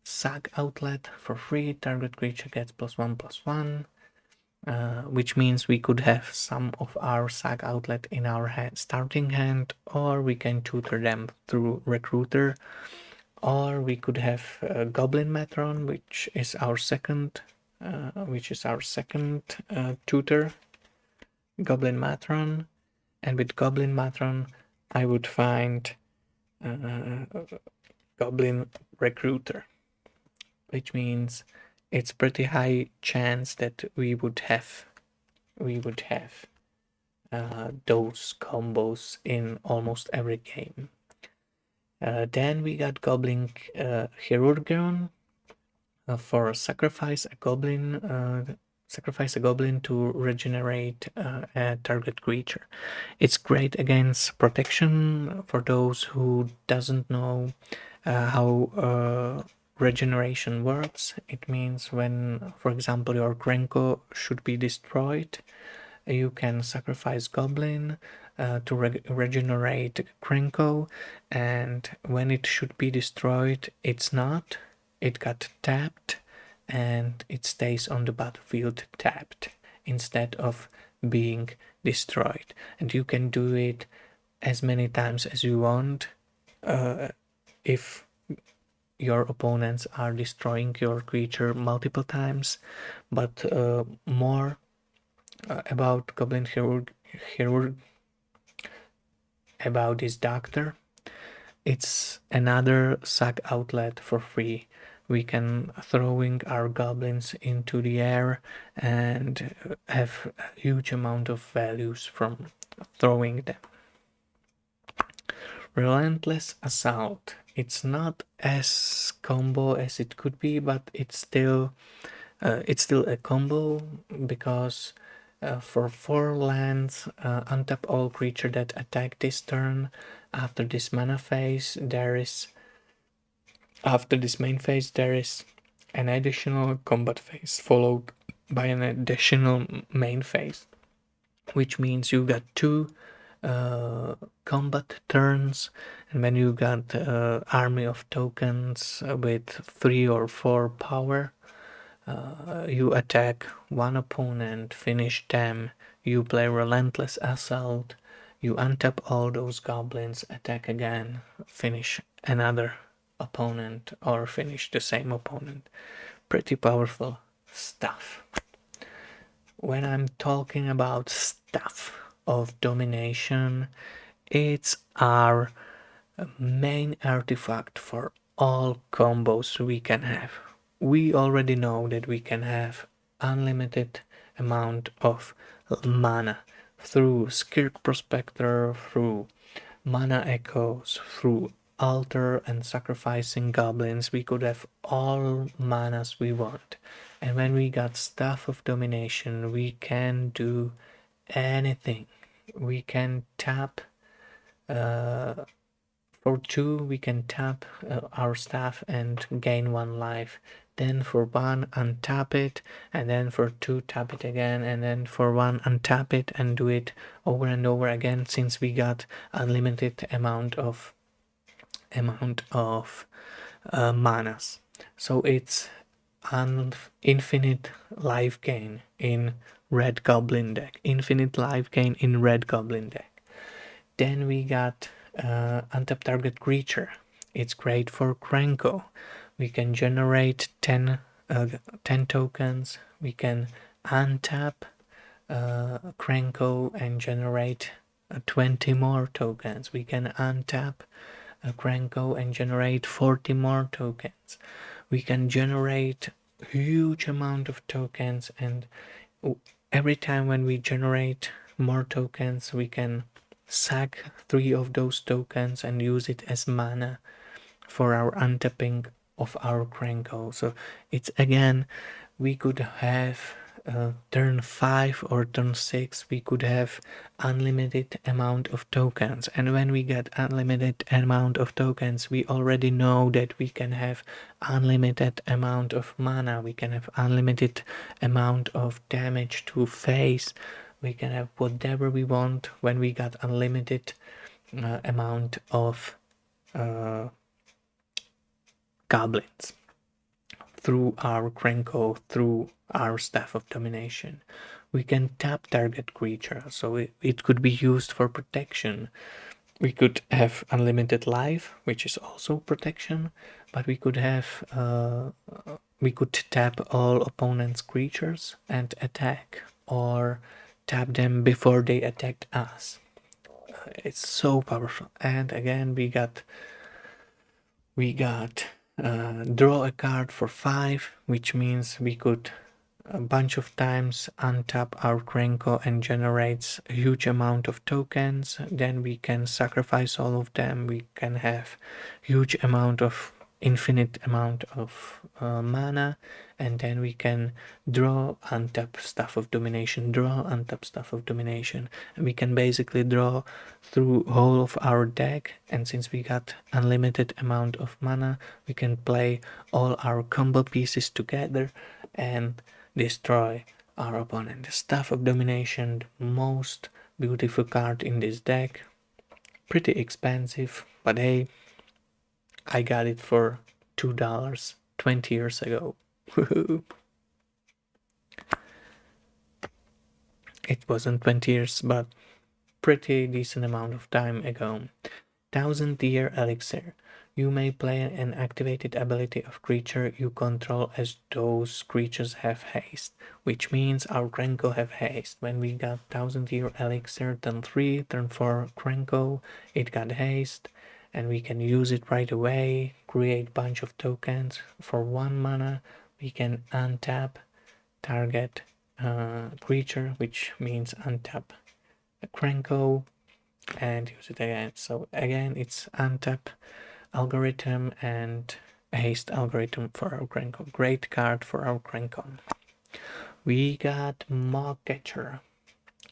sack outlet for free. Target creature gets +1/+1, which means we could have some of our sack outlet in our starting hand, or we can tutor them through Recruiter, or we could have Goblin Matron, which is our second which is our second tutor, Goblin Matron. And with Goblin Matron, I would find Goblin Recruiter, which means it's pretty high chance that we would have those combos in almost every game. Then we got Goblin Chirurgeon for sacrifice a goblin to regenerate a target creature. It's great against protection for those who doesn't know how regeneration works. It means when, for example, your KRENKO should be destroyed, you can sacrifice Goblin to regenerate KRENKO, and when it should be destroyed, it's not. It got tapped, and it stays on the battlefield tapped instead of being destroyed. And you can do it as many times as you want if your opponents are destroying your creature multiple times. But more about Goblin Chirurg, about this doctor. It's another sack outlet for free. We can throwing our goblins into the air and have a huge amount of values from throwing them. Relentless Assault. It's not as combo as it could be, but it's still a combo because for 4 lands, untap all creature that attack this turn. After this mana phase, after this main phase, there is an additional combat phase followed by an additional main phase, which means you got 2 combat turns, and when you got army of tokens with 3 or 4 power, you attack one opponent, finish them, you play Relentless Assault, you untap all those goblins, attack again, finish another opponent, or finish the same opponent. Pretty powerful stuff. When I'm talking about stuff of domination, it's our main artifact for all combos we can have. We already know that we can have unlimited amount of mana through Skirk Prospector, through Mana Echoes, through Altar and sacrificing goblins. We could have all manas we want. And when we got Staff of Domination, we can do anything. We can tap for 2, we can tap our staff and gain 1 life. Then for 1, untap it, and then for 2, tap it again, and then for 1, untap it and do it over and over again, since we got unlimited amount of manas. So it's an infinite life gain in red goblin deck. Then we got untap target creature. It's great for KRENKO. We can generate 10 tokens. We can untap KRENKO and generate 20 more tokens. We can untap KRENKO and generate 40 more tokens. We can generate huge amount of tokens, and every time when we generate more tokens, we can sack 3 of those tokens and use it as mana for our untapping of our KRENKO. So it's again, we could have turn 5 or turn 6, we could have unlimited amount of tokens, and when we get unlimited amount of tokens, we already know that we can have unlimited amount of mana, we can have unlimited amount of damage to face, we can have whatever we want when we got unlimited amount of goblins through our KRENKO, through our Staff of Domination. We can tap target creature, so it could be used for protection. We could have unlimited life, which is also protection, but we could have we could tap all opponent's creatures and attack, or tap them before they attacked us. It's so powerful. And again, we got draw a card for 5, which means we could a bunch of times untap our KRENKO and generates a huge amount of tokens. Then we can sacrifice all of them. We can have huge amount of infinite amount of mana, and then we can draw, untap Staff of Domination, draw, untap Staff of Domination, and we can basically draw through whole of our deck. And since we got unlimited amount of mana, we can play all our combo pieces together and destroy our opponent. The Staff of Domination, the most beautiful card in this deck. Pretty expensive, but hey, I got it for $2 20 years ago. It wasn't 20 years, but pretty decent amount of time ago. 1000-year elixir. You may play an activated ability of creature you control as those creatures have haste, which means our KRENKO have haste. When we got 1000-year elixir, turn 3, turn 4 KRENKO, it got haste, and we can use it right away, create bunch of tokens. For 1 mana, we can untap target creature, which means untap a KRENKO and use it again. So again, it's untap algorithm and haste algorithm for our KRENKO. Great card for our KRENKO. We got Mogcatcher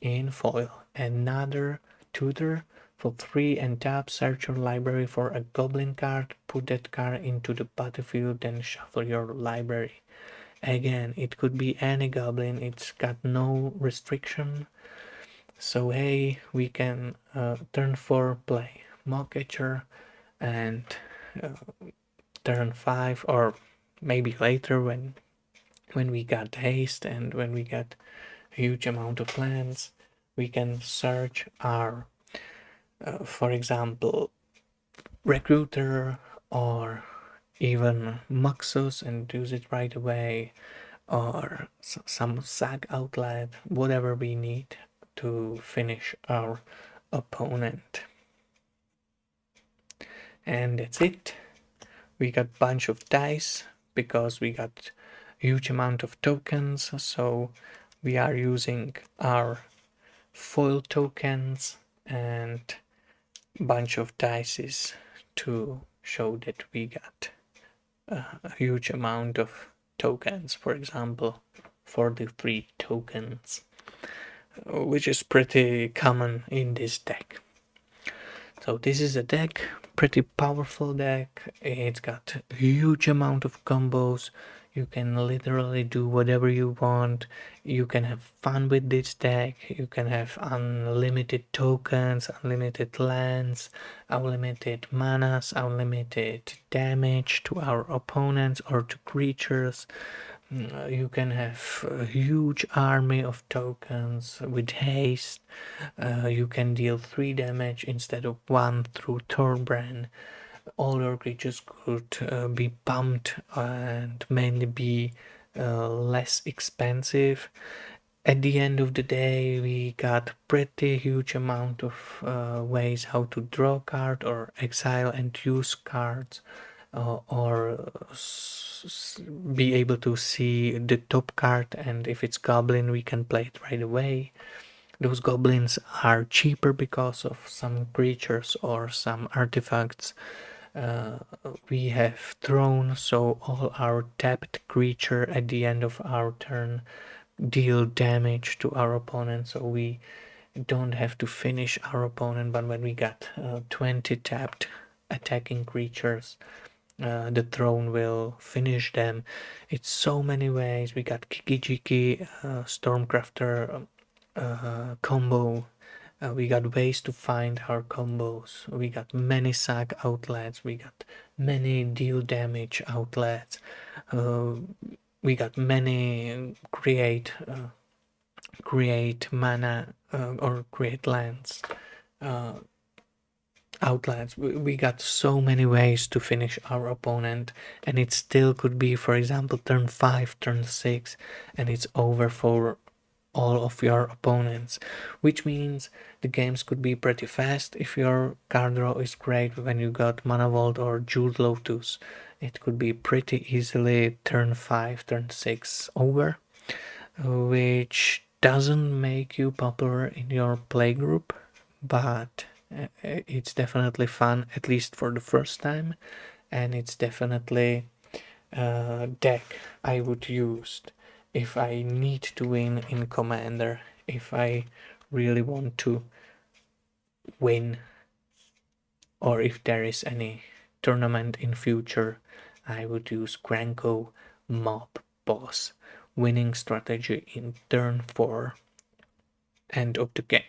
in foil, another tutor for 3 and tap, search your library for a goblin card, put that card into the battlefield, then shuffle your library. Again, it could be any goblin, it's got no restriction. So hey, we can turn 4 play Mogcatcher, and turn 5, or maybe later when we got haste and when we got a huge amount of lands, we can search our for example Recruiter or even Muxus and use it right away, or some sack outlet, whatever we need to finish our opponent. And that's it. We got bunch of dice because we got huge amount of tokens, so we are using our foil tokens and bunch of dices to show that we got a huge amount of tokens. For example, 43 tokens, which is pretty common in this deck. So this is a deck, pretty powerful deck. It's got a huge amount of combos. You can literally do whatever you want. You can have fun with this deck. You can have unlimited tokens, unlimited lands, unlimited manas, unlimited damage to our opponents or to creatures. You can have a huge army of tokens with haste. You can deal 3 damage instead of 1 through Thornbrand. All your creatures could be pumped and mainly be less expensive. At the end of the day, we got pretty huge amount of ways how to draw card or exile and use cards, or be able to see the top card, and if it's goblin we can play it right away. Those goblins are cheaper because of some creatures or some artifacts we have thrown, so all our tapped creature at the end of our turn deal damage to our opponent, so we don't have to finish our opponent. But when we got 20 tapped attacking creatures, the throne will finish them. It's so many ways. We got Kikijiki, Stormcrafter combo. We got ways to find our combos. We got many sack outlets. We got many deal damage outlets. We got many create mana or create lands outlets. We got so many ways to finish our opponent, and it still could be, for example, turn 5, turn 6, and it's over for all of your opponents, which means the games could be pretty fast if your card draw is great. When you got Mana Vault or Jeweled Lotus, it could be pretty easily turn 5, turn 6 over, which doesn't make you popular in your playgroup, but it's definitely fun, at least for the first time, and it's definitely a deck I would use if I need to win in Commander, if I really want to win, or if there is any tournament in future, I would use KRENKO Mob Boss, winning strategy in turn 4, end of the game.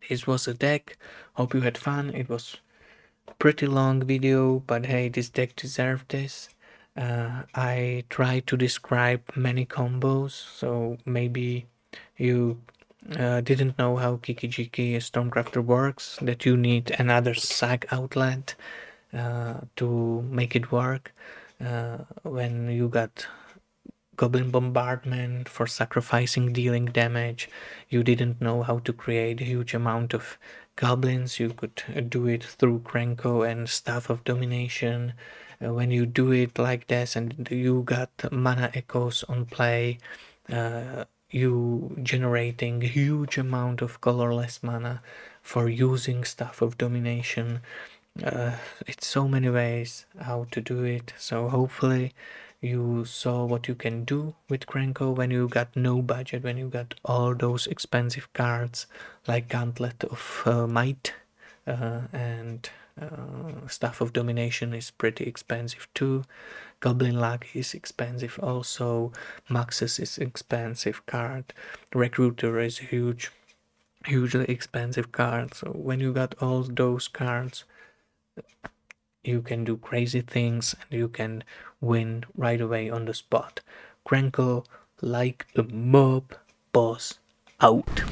This was a deck, hope you had fun. It was a pretty long video, but hey, this deck deserved this. I tried to describe many combos, so maybe you didn't know how Kikijiki Stormcrafter works, that you need another sack outlet to make it work. When you got Goblin Bombardment for sacrificing dealing damage, you didn't know how to create a huge amount of goblins. You could do it through KRENKO and Staff of Domination. When you do it like this and you got mana echoes on play, you generating huge amount of colorless mana for using Staff of Domination. It's so many ways how to do it, so hopefully you saw what you can do with KRENKO when you got no budget, when you got all those expensive cards like Gauntlet of Might, and Staff of Domination is pretty expensive too. Goblin Luck is expensive also. Maxus is expensive card. Recruiter is hugely expensive card. So when you got all those cards, you can do crazy things and you can win right away on the spot. KRENKO like a mob boss out.